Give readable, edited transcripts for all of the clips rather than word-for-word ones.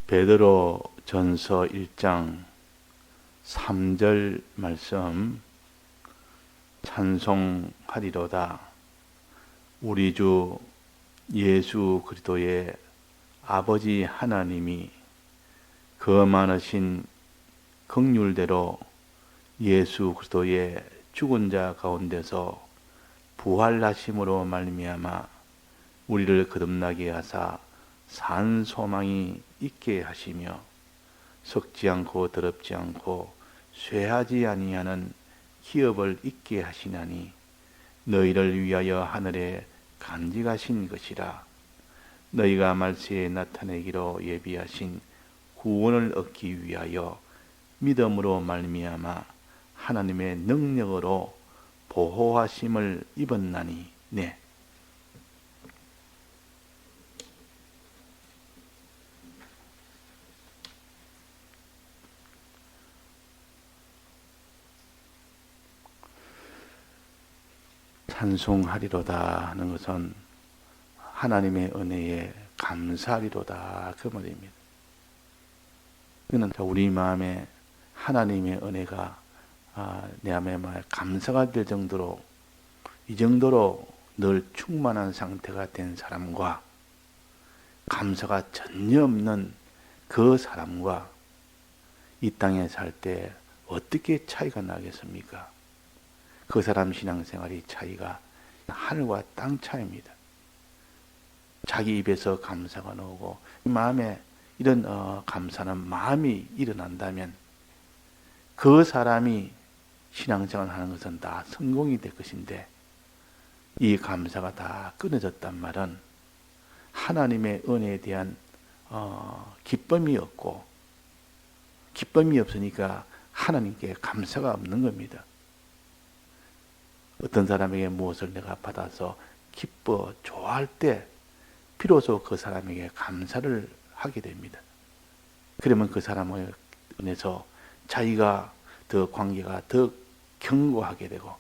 베드로 전서 1장 3절 말씀 찬송하리로다. 우리 주 예수 그리스도의 아버지 하나님이 그 많으신 긍휼대로 예수 그리스도의 죽은 자 가운데서 부활하심으로 말미암아 우리를 거듭나게 하사 산 소망이 있게 하시며 썩지 않고 더럽지 않고 쇠하지 아니하는 기업을 있게 하시나니 너희를 위하여 하늘에 간직하신 것이라. 너희가 말세에 나타내기로 예비하신 구원을 얻기 위하여 믿음으로 말미암아 하나님의 능력으로 보호하심을 입었나니. 네. 찬송하리로다 하는 것은 하나님의 은혜에 감사하리로다 그 말입니다. 이거는 우리 마음에 하나님의 은혜가 내 마음에 감사가 될 정도로, 이 정도로 늘 충만한 상태가 된 사람과 감사가 전혀 없는 그 사람과 이 땅에 살 때 어떻게 차이가 나겠습니까? 그 사람 신앙생활의 차이가 하늘과 땅 차이입니다. 자기 입에서 감사가 나오고 마음에 이런 감사는 마음이 일어난다면 그 사람이 신앙생활 하는 것은 다 성공이 될 것인데, 이 감사가 다 끊어졌단 말은 하나님의 은혜에 대한 기쁨이 없고, 기쁨이 없으니까 하나님께 감사가 없는 겁니다. 어떤 사람에게 무엇을 내가 받아서 기뻐 좋아할 때 비로소 그 사람에게 감사를 하게 됩니다. 그러면 그 사람을 인해서 자기가 더 관계가 더 견고하게 되고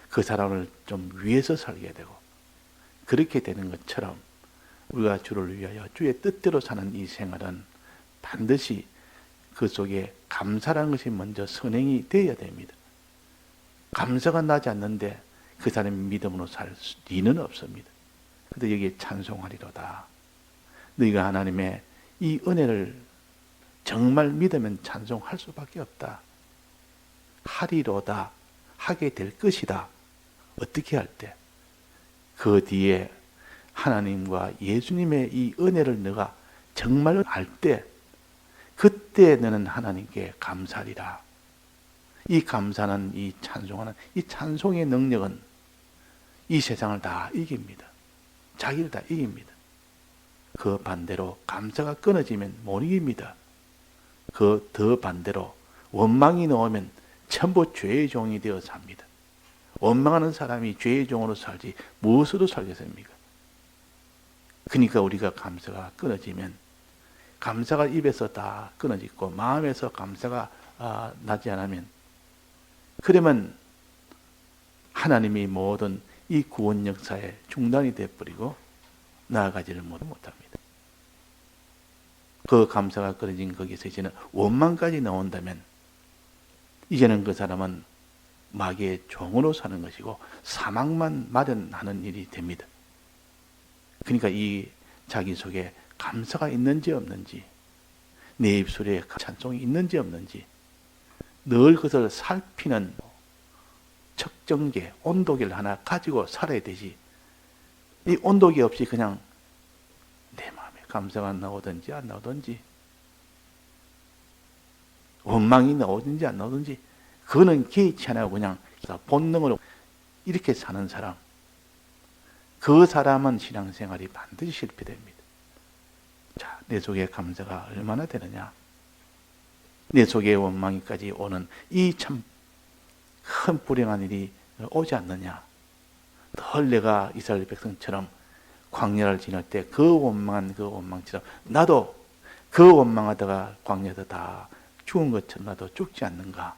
그 사람을 좀 위해서 살게 되고, 그렇게 되는 것처럼 우리가 주를 위하여 주의 뜻대로 사는 이 생활은 반드시 그 속에 감사라는 것이 먼저 선행이 되어야 됩니다. 감사가 나지 않는데 그 사람이 믿음으로 살 리는 없습니다. 그런데 여기에 찬송하리로다. 너희가 하나님의 이 은혜를 정말 믿으면 찬송할 수밖에 없다. 하리로다. 하게 될 것이다. 어떻게 할 때? 그 뒤에 하나님과 예수님의 이 은혜를 너가 정말 알 때, 그때 너는 하나님께 감사하리라. 이 감사는, 이 찬송하는 이 찬송의 능력은 이 세상을 다 이깁니다. 자기를 다 이깁니다. 그 반대로 감사가 끊어지면 못 이깁니다. 그 더 반대로 원망이 나오면 전부 죄의 종이 되어 삽니다. 원망하는 사람이 죄의 종으로 살지 무엇으로 살겠습니까? 그러니까 우리가 감사가 끊어지면, 감사가 입에서 다 끊어지고 마음에서 감사가 나지 않으면, 그러면 하나님이 모든 이 구원 역사에 중단이 되어버리고 나아가지를 못합니다. 그 감사가 끊어진 거기서 이제는 원망까지 나온다면 이제는 그 사람은 마귀의 종으로 사는 것이고 사망만 마련하는 일이 됩니다. 그러니까 이 자기 속에 감사가 있는지 없는지, 내 입술에 찬송이 있는지 없는지 늘 그것을 살피는 측정계, 온도계를 하나 가지고 살아야 되지. 이 온도계 없이 그냥 내 마음에 감사가 나오든지 안 나오든지, 원망이 나오든지 안 나오든지, 그거는 개의치 않아요. 그냥 본능으로 이렇게 사는 사람, 그 사람은 신앙생활이 반드시 실패됩니다. 자, 내 속에 감사가 얼마나 되느냐? 내 속에 원망이까지 오는 이 참 큰 불행한 일이 오지 않느냐? 늘 내가 이스라엘 백성처럼 광야를 지날 때 그 원망한 그 원망처럼 나도 그 원망하다가 광야에서 다 죽은 것처럼 나도 죽지 않는가?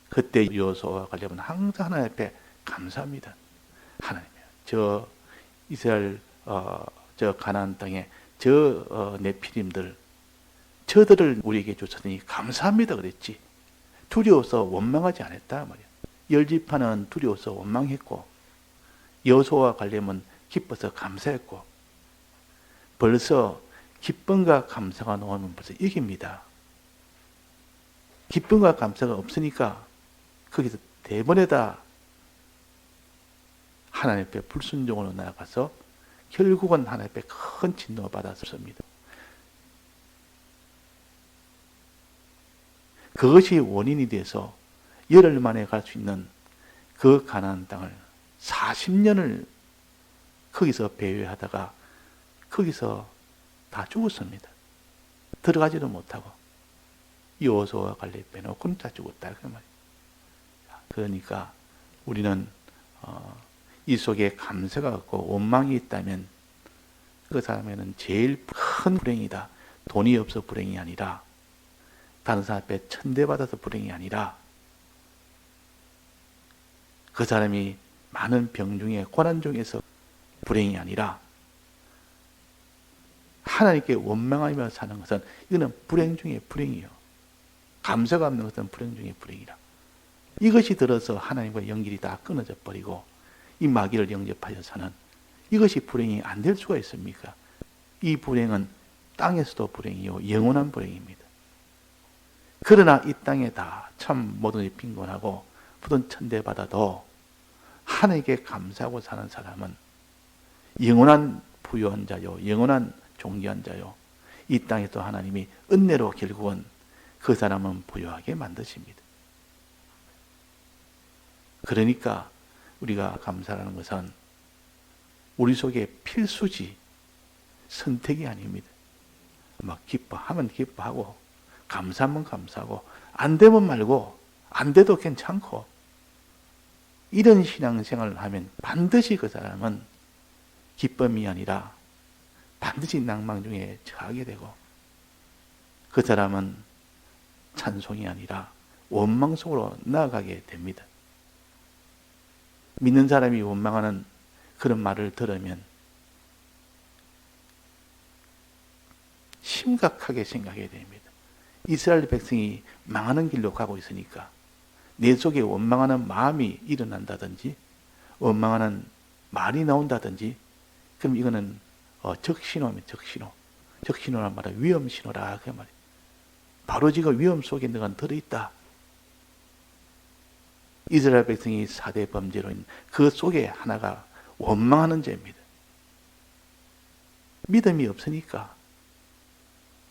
그때 여호수아와 갈렙은 항상 하나님 앞에 감사합니다. 하나님, 저 이스라엘 저 가나안 땅에 네피림들, 저들을 우리에게 주셨으니 감사합니다 그랬지. 두려워서 원망하지 않았다 말이야. 열지파는 두려워서 원망했고, 여호수아와 갈렙은 기뻐서 감사했고, 벌써 기쁨과 감사가 나오면 벌써 이깁니다. 기쁨과 감사가 없으니까 거기서 대번에다 하나님 앞에 불순종으로 나아가서 결국은 하나님 앞에 큰 진노를 받았습니다. 그것이 원인이 돼서 열흘 만에 갈 수 있는 그 가나안 땅을 40년을 거기서 배회하다가 거기서 다 죽었습니다. 들어가지도 못하고 여호수아와 갈렙 빼놓고는 다 죽었다 그 말이에요. 그러니까 우리는 이 속에 감사가 없고 원망이 있다면 그 사람에는 제일 큰 불행이다. 돈이 없어 불행이 아니라, 다른 사람 앞에 천대받아서 불행이 아니라, 그 사람이 많은 병 중에 고난 중에서 불행이 아니라, 하나님께 원망하며 사는 것은 이거는 불행 중에 불행이요. 감사가 없는 것은 불행 중에 불행이라. 이것이 들어서 하나님과 연결이 다 끊어져 버리고 이 마귀를 영접하여서는 이것이 불행이 안 될 수가 있습니까? 이 불행은 땅에서도 불행이요 영원한 불행입니다. 그러나 이 땅에 다 참 모든 일 빈곤하고 모든 천대받아도 하나님께 감사하고 사는 사람은 영원한 부유한 자요 영원한 존귀한 자요, 이 땅에도 하나님이 은혜로 결국은 그 사람은 부유하게 만드십니다. 그러니까 우리가 감사하는 것은 우리 속에 필수지 선택이 아닙니다. 막 기뻐하면 기뻐하고 감사하면 감사하고 안 되면 말고 안 돼도 괜찮고, 이런 신앙생활을 하면 반드시 그 사람은 기쁨이 아니라 반드시 낭망 중에 처하게 되고, 그 사람은 찬송이 아니라 원망 속으로 나아가게 됩니다. 믿는 사람이 원망하는 그런 말을 들으면 심각하게 생각해야 됩니다. 이스라엘 백성이 망하는 길로 가고 있으니까 내 속에 원망하는 마음이 일어난다든지 원망하는 말이 나온다든지, 그럼 이거는 적신호면 적신호. 적신호란 말은 위험신호라 그 말이에요. 바로 지금 위험 속에 너가 들어있다. 이스라엘 백성이 4대 범죄로 있는 그 속에 하나가 원망하는 죄입니다. 믿음이 없으니까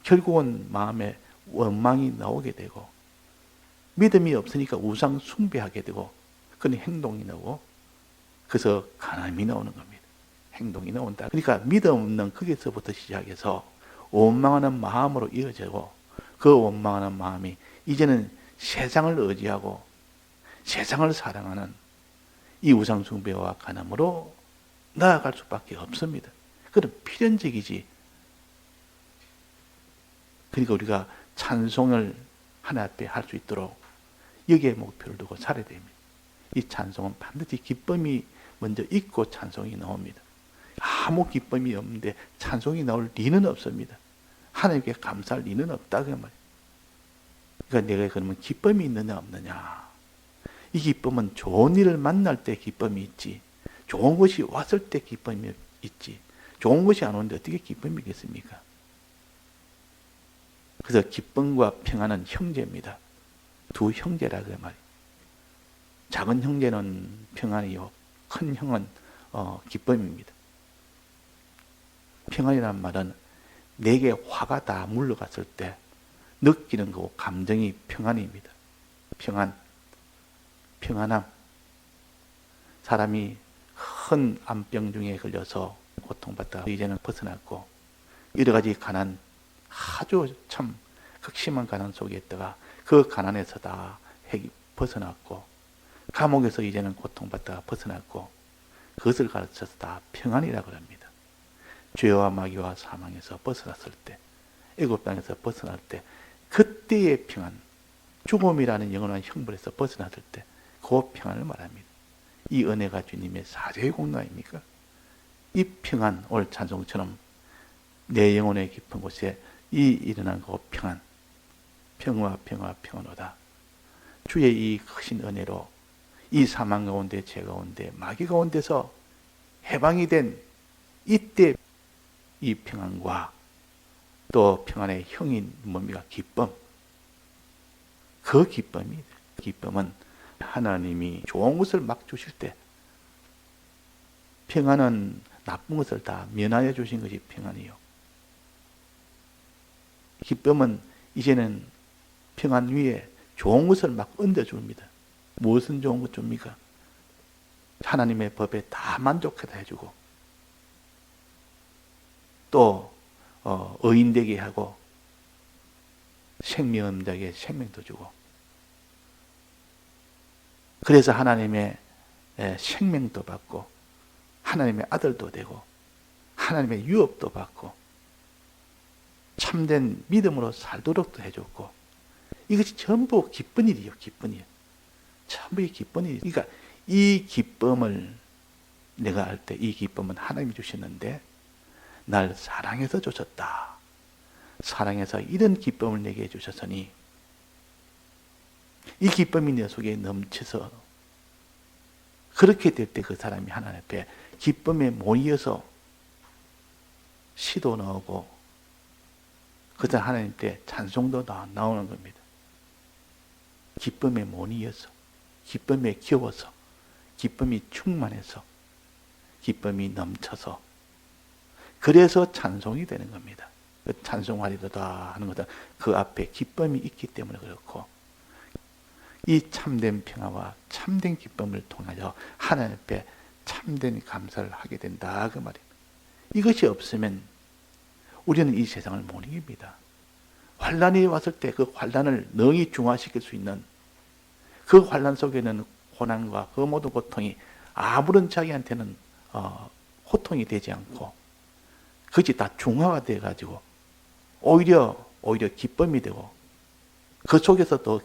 결국은 마음에 원망이 나오게 되고, 믿음이 없으니까 우상 숭배하게 되고, 그런 행동이 나오고, 그래서 가늠이 나오는 겁니다. 행동이 나온다. 그러니까 믿음 없는 거기서부터 시작해서 원망하는 마음으로 이어지고, 그 원망하는 마음이 이제는 세상을 의지하고 세상을 사랑하는 이 우상 숭배와 가늠으로 나아갈 수밖에 없습니다. 그건 필연적이지. 그러니까 우리가 찬송을 하나 앞에 할 수 있도록 여기에 목표를 두고 살아야 됩니다. 이 찬송은 반드시 기쁨이 먼저 있고 찬송이 나옵니다. 아무 기쁨이 없는데 찬송이 나올 리는 없습니다. 하나님께 감사할 리는 없다 그 말이에요. 그러니까 내가 그러면 기쁨이 있느냐 없느냐. 이 기쁨은 좋은 일을 만날 때 기쁨이 있지, 좋은 것이 왔을 때 기쁨이 있지, 좋은 것이 안 오는데 어떻게 기쁨이 있겠습니까? 그래서 기쁨과 평안은 형제입니다. 두 형제라 그 말이에요. 작은 형제는 평안이요, 큰 형은 기쁨입니다. 평안이란 말은 내게 화가 다 물러갔을 때 느끼는 그 감정이 평안입니다. 평안, 평안함. 사람이 큰 암병 중에 걸려서 고통받다가 이제는 벗어났고, 여러 가지 가난, 아주 참 극심한 가난 속에 있다가 그 가난에서 다 벗어났고, 감옥에서 이제는 고통받다가 벗어났고, 그것을 가르쳐서 다 평안이라고 합니다. 죄와 마귀와 사망에서 벗어났을 때, 애굽 땅에서 벗어날 때, 그때의 평안, 죽음이라는 영원한 형벌에서 벗어났을 때 그 평안을 말합니다. 이 은혜가 주님의 사죄의 공로 아닙니까? 이 평안, 오늘 찬송처럼 내 영혼의 깊은 곳에 이 일어난 그 평안, 평화노다. 주의 이 크신 은혜로 이 사망 가운데, 죄 가운데, 마귀 가운데서 해방이 된 이때 이 평안과 또 평안의 형인 뭡니까? 기쁨. 그 기쁨은 하나님이 좋은 것을 막 주실 때, 평안은 나쁜 것을 다 면하여 주신 것이 평안이요. 기쁨은 이제는 평안 위에 좋은 것을 막 얹어줍니다. 무엇은 좋은 것 줍니까? 하나님의 법에 다 만족하다 해주고, 또 의인되게 하고, 생명 없는 자에게 생명도 주고, 그래서 하나님의 생명도 받고, 하나님의 아들도 되고, 하나님의 유업도 받고, 참된 믿음으로 살도록도 해줬고, 이것이 전부 기쁜 일이요, 기쁜 일. 전부 기쁜 일. 그러니까 이 기쁨을 내가 알 때, 이 기쁨은 하나님이 주셨는데, 날 사랑해서 주셨다. 사랑해서 이런 기쁨을 내게 주셨으니, 이 기쁨이 내 속에 넘쳐서, 그렇게 될 때 그 사람이 하나님 앞에 기쁨에 모이어서 시도 나오고, 그다음 하나님 때 찬송도 나오는 겁니다. 기쁨에 모이어서, 기쁨에 겨워서, 기쁨이 충만해서, 기쁨이 넘쳐서, 그래서 찬송이 되는 겁니다. 찬송하리로다 하는 것은 그 앞에 기쁨이 있기 때문에 그렇고, 이 참된 평화와 참된 기쁨을 통하여 하나님 앞에 참된 감사를 하게 된다, 그 말입니다. 이것이 없으면 우리는 이 세상을 못 이깁니다. 환란이 왔을 때 그 환란을 능히 중화시킬 수 있는, 그 환란 속에는 고난과 그 모든 고통이 아무런 자기한테는 호통이 되지 않고, 그것이 다 중화가 돼가지고 오히려 기쁨이 되고, 그 속에서 더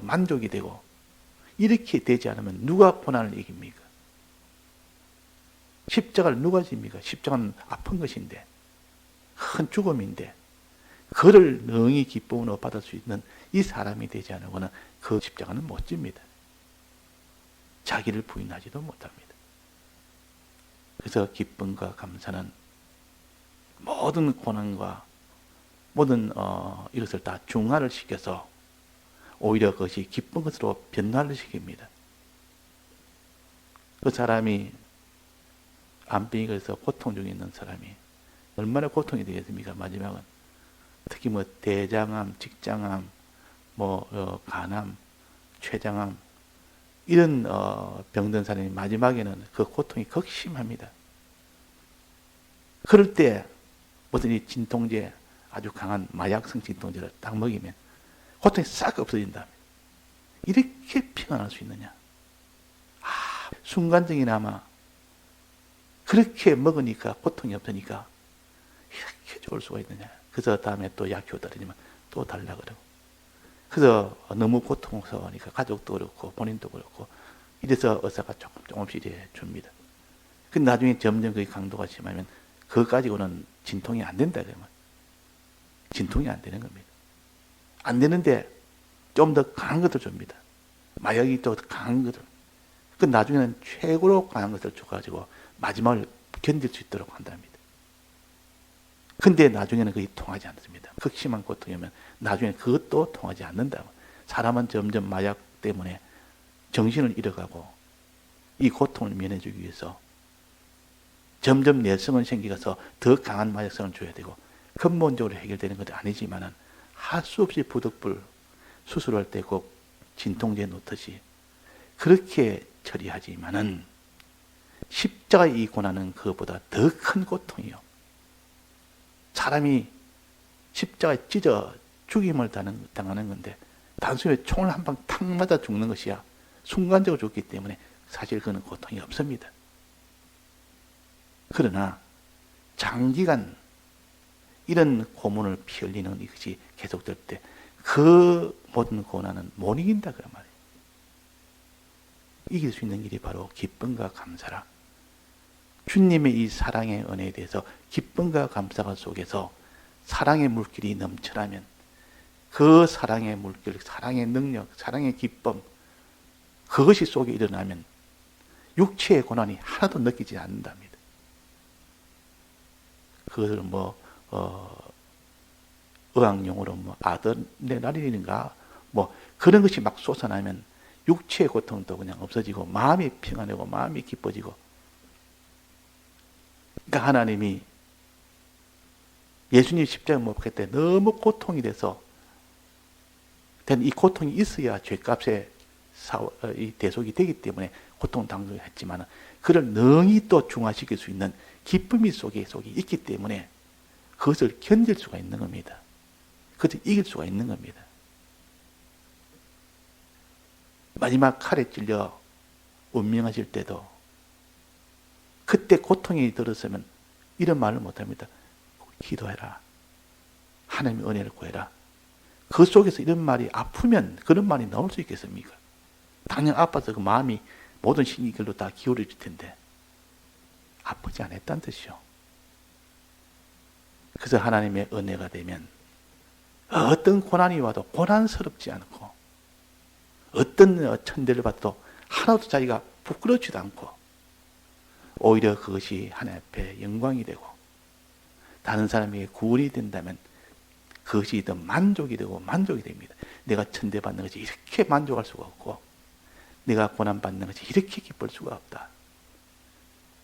만족이 되고, 이렇게 되지 않으면 누가 고난을 이깁니까? 십자가를 누가 집니까? 십자가는 아픈 것인데, 큰 죽음인데, 그를 능히 기쁨으로 받을 수 있는 이 사람이 되지 않으고는 그 십자가는 못 집니다. 자기를 부인하지도 못합니다. 그래서 기쁨과 감사는 모든 고난과 모든 이것을 다 중화를 시켜서 오히려 그것이 기쁜 것으로 변화를 시킵니다. 그 사람이 암병이 걸려서 고통 중에 있는 사람이 얼마나 고통이 되겠습니까? 마지막은 특히 뭐 대장암, 직장암, 간암, 췌장암 이런 병든 사람이 마지막에는 그 고통이 극심합니다. 그럴 때 무슨 이 진통제, 아주 강한 마약성 진통제를 딱 먹이면 고통이 싹 없어진다. 이렇게 평안할 수 있느냐? 순간적이나마 그렇게 먹으니까 고통이 없으니까 이렇게 좋을 수가 있느냐? 그래서 다음에 또 약효 떨어지면 또 달라 그러고. 그래서 너무 고통스러우니까 가족도 그렇고 본인도 그렇고 이래서 의사가 조금씩 이래 줍니다. 근데 나중에 점점 그 강도가 심하면 그거 가지고는 진통이 안 된다 그러면 진통이 안 되는 겁니다. 안 되는데 좀 더 강한 것을 줍니다. 마약이 또 강한 것을. 그 나중에는 최고로 강한 것을 줘가지고 마지막을 견딜 수 있도록 한답니다. 근데 나중에는 그게 통하지 않습니다. 극심한 고통이면 나중에 그것도 통하지 않는다고. 사람은 점점 마약 때문에 정신을 잃어가고 이 고통을 면해주기 위해서 점점 내성은 생기가서 더 강한 마약성을 줘야 되고 근본적으로 해결되는 것은 아니지만은 할 수 없이 부득불 수술할 때 꼭 진통제 놓듯이 그렇게 처리하지만은 십자가의 이 고난은 그것보다 더 큰 고통이요. 사람이 십자가에 찢어 죽임을 당하는 건데 단순히 총을 한 방 탁 맞아 죽는 것이야. 순간적으로 죽기 때문에 사실 그는 고통이 없습니다. 그러나 장기간 이런 고문을 피 흘리는 이것이 계속될 때 그 모든 고난은 못 이긴다 그 말이에요. 이길 수 있는 일이 바로 기쁨과 감사라. 주님의 이 사랑의 은혜에 대해서 기쁨과 감사가 속에서 사랑의 물길이 넘쳐나면 그 사랑의 물길, 사랑의 능력, 사랑의 기쁨, 그것이 속에 일어나면 육체의 고난이 하나도 느끼지 않는답니다. 그것을 의학용어로 아드레날린인가 그런 것이 막 솟아나면 육체의 고통도 그냥 없어지고 마음이 평안하고 마음이 기뻐지고. 그러니까 하나님이 예수님 십자가 못 박을 때 너무 고통이 돼서 이 고통이 있어야 죄값의 이 대속이 되기 때문에 고통 당도를 했지만 그를 능히 또 중화시킬 수 있는 기쁨이 속에 있기 때문에 그것을 견딜 수가 있는 겁니다. 그것을 이길 수가 있는 겁니다. 마지막 칼에 찔려 운명하실 때도 그때 고통이 들었으면 이런 말을 못합니다. 기도해라. 하나님의 은혜를 구해라. 그 속에서 이런 말이 아프면 그런 말이 나올 수 있겠습니까? 당연 아파서 그 마음이 모든 신경들로 다 기울어질 텐데 아프지 않았다는 뜻이요. 그래서 하나님의 은혜가 되면 어떤 고난이 와도 고난스럽지 않고 어떤 천대를 받도 하나도 자기가 부끄럽지도 않고 오히려 그것이 하나님 앞에 영광이 되고 다른 사람에게 구원이 된다면 그것이 더 만족이 되고 만족이 됩니다. 내가 천대받는 것이 이렇게 만족할 수가 없고 내가 고난받는 것이 이렇게 기쁠 수가 없다.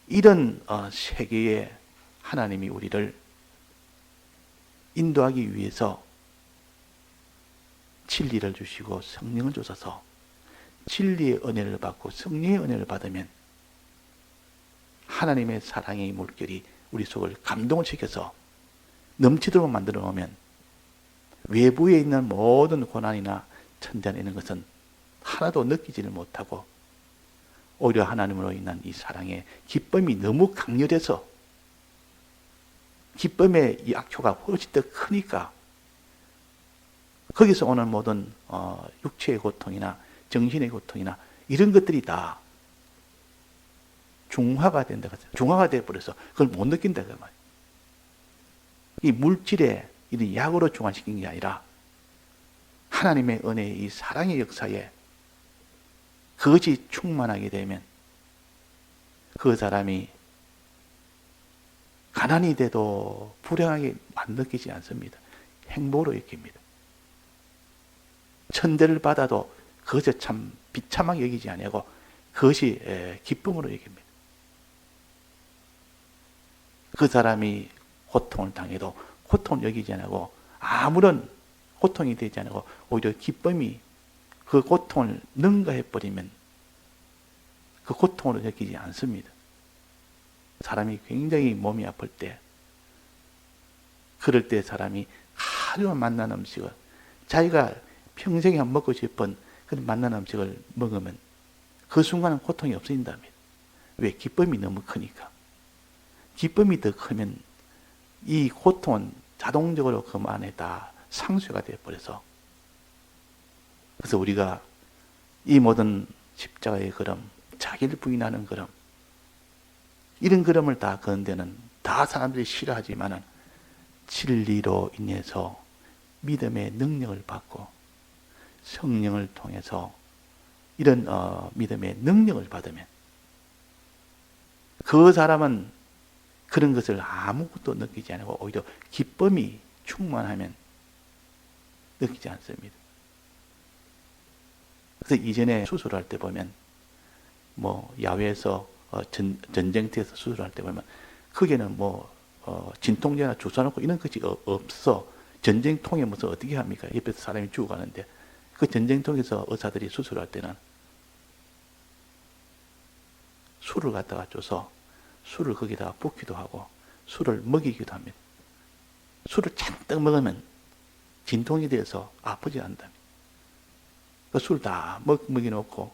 이런 세계에 하나님이 우리를 인도하기 위해서 진리를 주시고 성령을 주셔서 진리의 은혜를 받고 성령의 은혜를 받으면 하나님의 사랑의 물결이 우리 속을 감동을 시켜서 넘치도록 만들어 놓으면 외부에 있는 모든 고난이나 천대나 이런 것은 하나도 느끼지를 못하고 오히려 하나님으로 인한 이 사랑의 기쁨이 너무 강렬해서 기쁨의 이 악효가 훨씬 더 크니까 거기서 오는 모든 육체의 고통이나 정신의 고통이나 이런 것들이 다 중화가 된다. 중화가 되어버려서 그걸 못 느낀다. 그 말이에요. 이 물질에 이런 약으로 중화시킨 게 아니라 하나님의 은혜의 이 사랑의 역사에 그것이 충만하게 되면 그 사람이 가난이 돼도 불행하게 안 느끼지 않습니다. 행복으로 느낍니다. 천대를 받아도 그것을 참 비참하게 여기지 아니하고 그것이 기쁨으로 여깁니다. 그 사람이 고통을 당해도 고통을 여기지 않고 아무런 고통이 되지 않고 오히려 기쁨이 그 고통을 능가해버리면 그 고통으로 느끼지 않습니다. 사람이 굉장히 몸이 아플 때 그럴 때 사람이 하루만 만난 음식을 자기가 평생에 한 먹고 싶은 그런 만난 음식을 먹으면 그 순간은 고통이 없어진답니다. 왜? 기쁨이 너무 크니까. 기쁨이 더 크면 이 고통은 자동적으로 그 안에 다 상쇄가 되어버려서 그래서 우리가 이 모든 십자가의 걸음, 자기를 부인하는 걸음 이런 걸음을 다 걷는 데는 다 사람들이 싫어하지만은 진리로 인해서 믿음의 능력을 받고 성령을 통해서 이런 믿음의 능력을 받으면 그 사람은 그런 것을 아무것도 느끼지 않고 오히려 기쁨이 충만하면 느끼지 않습니다. 그래서 이전에 수술할 때 보면 야외에서 전쟁터에서 수술할 때 보면 거기에는 진통제나 주사 놓고 이런 것이 없어. 전쟁통에 무슨 어떻게 합니까? 옆에서 사람이 죽어가는데 그 전쟁통에서 의사들이 수술할 때는 술을 갖다가 줘서 술을 거기다가 붓기도 하고 술을 먹이기도 합니다. 술을 잔뜩 먹으면 진통이 돼서 아프지 않답니다. 그 술 다 먹여놓고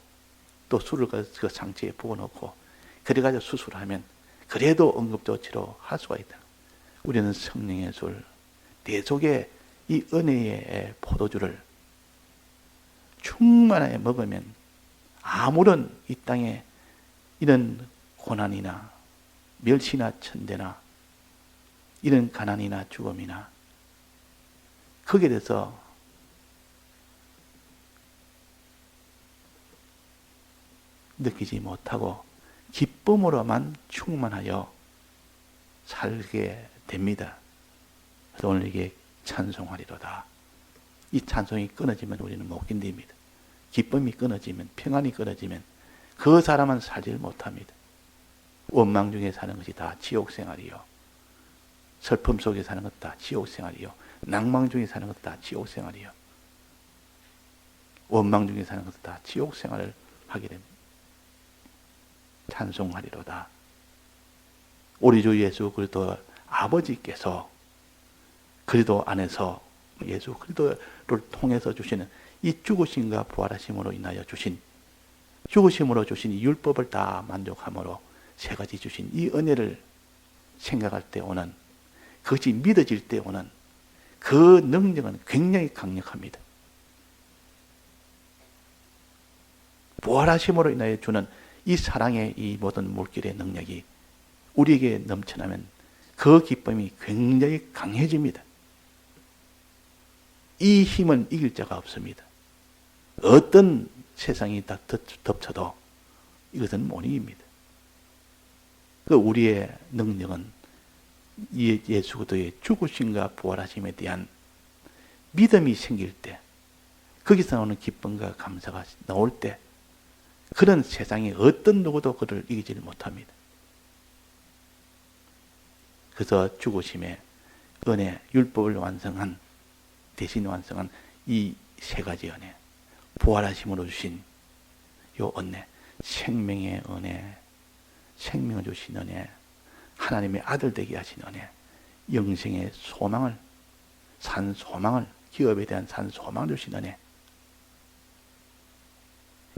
또 술을 그 상처에 부어놓고 그래가지고 수술하면 그래도 응급조치로 할 수가 있다. 우리는 성령의 술, 대속의 이 은혜의 포도주를 충만하게 먹으면 아무런 이 땅에 이런 고난이나 멸시나 천대나 이런 가난이나 죽음이나 거기에 대해서 느끼지 못하고 기쁨으로만 충만하여 살게 됩니다. 그래서 오늘 이게 찬송하리로다. 이 찬송이 끊어지면 우리는 못 견딥니다. 기쁨이 끊어지면, 평안이 끊어지면 그 사람은 살지를 못합니다. 원망 중에 사는 것이 다 지옥 생활이요. 슬픔 속에 사는 것 다 지옥 생활이요. 낭망 중에 사는 것 다 지옥 생활이요. 원망 중에 사는 것 다 지옥 생활을 하게 됩니다. 찬송하리로다. 우리 주 예수 그리스도 아버지께서 그리스도 안에서 예수 그리스도를 통해서 주시는 이 죽으심과 부활하심으로 인하여 주신, 죽으심으로 주신 이 율법을 다 만족함으로 세 가지 주신 이 은혜를 생각할 때 오는, 그것이 믿어질 때 오는 그 능력은 굉장히 강력합니다. 부활하심으로 인하여 주는 이 사랑의 이 모든 물길의 능력이 우리에게 넘쳐나면 그 기쁨이 굉장히 강해집니다. 이 힘은 이길 자가 없습니다. 어떤 세상이 다 덮쳐도 이것은 못 이깁니다. 우리의 능력은 예수 그리스도의 죽으심과 부활하심에 대한 믿음이 생길 때, 거기서 나오는 기쁨과 감사가 나올 때, 그런 세상에 어떤 누구도 그를 이기지를 못합니다. 그래서 죽으심의 은혜, 율법을 완성한, 대신 완성한 이 세 가지 은혜, 부활하심으로 주신 요 은혜, 생명의 은혜, 생명을 주신 은혜, 하나님의 아들 되게 하신 은혜, 영생의 소망을, 산 소망을, 기업에 대한 산 소망을 주신 은혜,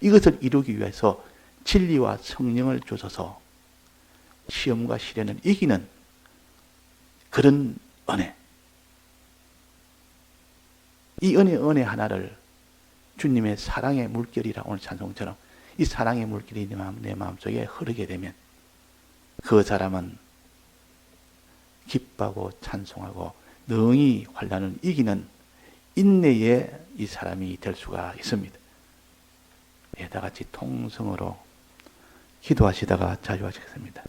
이것을 이루기 위해서 진리와 성령을 주셔서 시험과 시련을 이기는 그런 은혜. 이 은혜 하나를 주님의 사랑의 물결이라 오늘 찬송처럼 이 사랑의 물결이 내 마음속에 흐르게 되면 그 사람은 기뻐하고 찬송하고 능히 환난을 이기는 인내의 이 사람이 될 수가 있습니다. 다 같이 통성으로 기도하시다가 자유하시겠습니다.